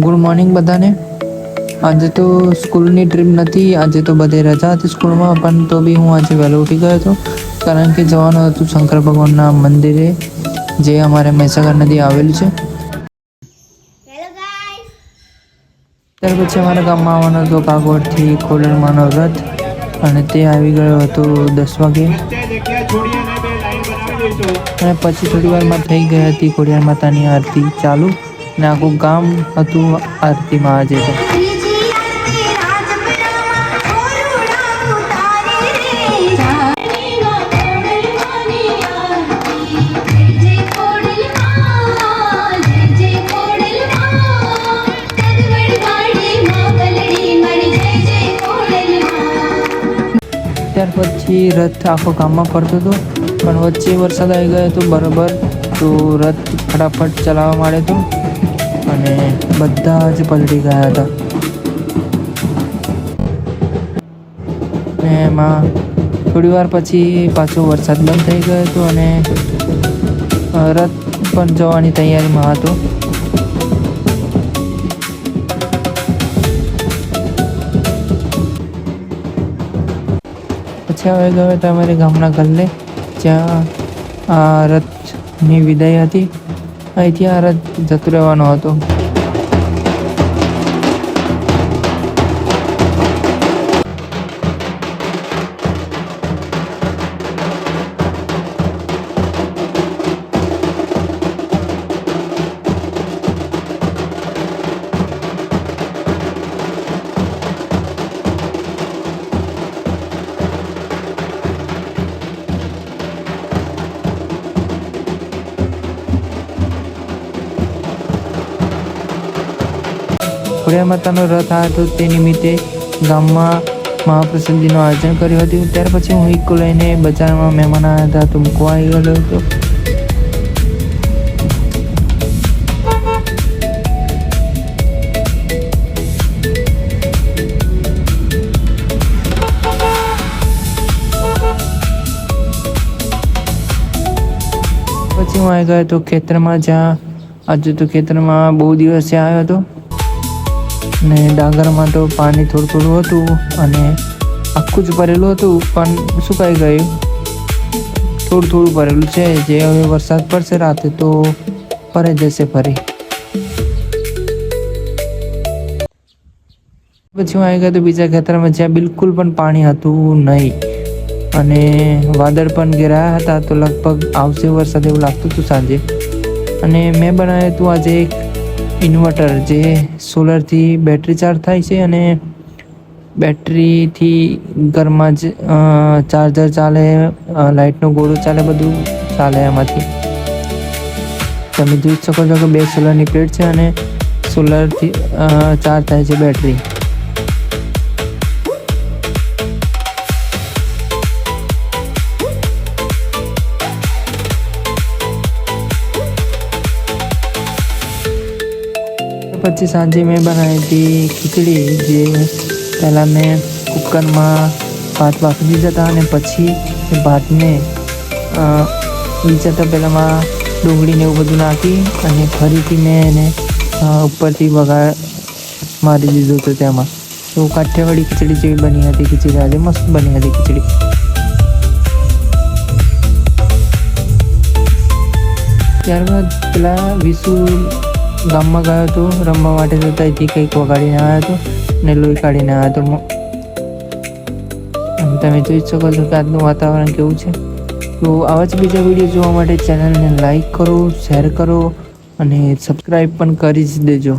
Good morning બધાને. આજે તો સ્કૂલની ટ્રીપ નથી, આજે તો બધે રજા હતી સ્કૂલમાં, પણ તો બી હું આજે વહેલો ઉઠી ગયો હતો કારણ કે જવાનું હતું શંકર ભગવાનના મંદિરે જે અમારે મહીસાગર નદી આવેલું છે. ત્યાર પછી અમારા ગામમાં આવવાનો હતો કાગોળથી ખોડલમાનો રથ અને તે આવી ગયો હતો 10 વાગે અને પછી થોડી વારમાં થઈ ગઈ હતી ખોડિયાર માતાની આરતી ચાલુ ને આખું ગામ હતું આરતીમાં આજે તો. ત્યાર પછી રથ આખો ગામમાં ફરતો હતો પણ વચ્ચે વરસાદ આવી ગયો હતો બરાબર, તો રથ ફટાફટ ચલાવવા માંડ્યો હતો અને બધા જ પલટી ગયા હતા. ને એમાં થોડી વાર પછી પાછો વરસાદ બંધ થઈ ગયો હતો અને રથ પણ જવાની તૈયારીમાં હતો. પછી હવે ગયો હતો અમારે ગામના ગલ્લે જ્યાં આ રથની વિદાય હતી. અહીંથી આ રથ જતો રહેવાનો હતો. ખોડિયાર માતાનો રથ આવ્યો હતો તે નિમિત્તે ગામમાં મહાપ્રસાદીનું આયોજન કર્યું હતું. ત્યાર પછી હું ઇકો લઈને બજારમાં મહેમાન આવ્યા હતા તો મૂકવા આવી ગયો હતો. પછી હું આવી ગયો હતો ખેતરમાં, જ્યાં આજે તો ખેતરમાં બહુ દિવસે આવ્યો હતો ને ડાંગરમાં તો પાણી થોડું થોડું હતું અને આખું જ ભરેલું હતું પણ સુકાઈ ગયું. થોડું થોડું ભરેલું છે, જે હવે વરસાદ પડશે રાતે તો ભરાઈ જશે ફરી. પછી હું આવી ગયો તો બીજા ખેતરમાં જ્યાં બિલકુલ પણ પાણી હતું નહીં અને વાદળ પણ ઘેરાયા હતા, તો લગભગ આવશે વરસાદ એવું લાગતું હતું સાંજે. અને મેં બનાવ્યું હતું આજે એક ઇન્વર્ટર જે સોલરથી બેટરી ચાર્જ થાય છે અને બેટરીથી ઘરમાં જ ચાર્જર ચાલે, લાઇટનો ગોળો ચાલે, બધું ચાલે એમાંથી. તમે જોઈ શકો છો કે 2 સોલરની પ્લેટ છે અને સોલરથી ચાર્જ થાય છે બેટરી. પછી સાંજે મેં બનાવી હતી ખીચડી, જે પહેલાં મેં કુકરમાં ભાત બાફી દીધા હતા અને પછી એ ભાતને બીજા તપેલામાં ડુંગળીને એવું બધું નાખી અને ફરીથી મેં એને ઉપરથી વઘાર મારી દીધું હતું તેમાં. તો કાઠિયાવાડી ખીચડી જેવી બની હતી ખીચડી, આજે મસ્ત બની હતી ખીચડી. ત્યારબાદ પેલા વિસુ ગામમાં ગયો હતો રમવા માટે, તો ત્યાંથી કંઈક વગાડીને આવ્યો હતો ને લોહી કાઢીને આવ્યો હતો. તમે જોઈ શકો છો કે આજનું વાતાવરણ કેવું છે. તો આવા જ બીજા વિડીયો જોવા માટે ચેનલને લાઈક કરો, શેર કરો અને સબસ્ક્રાઈબ પણ કરી જ દેજો.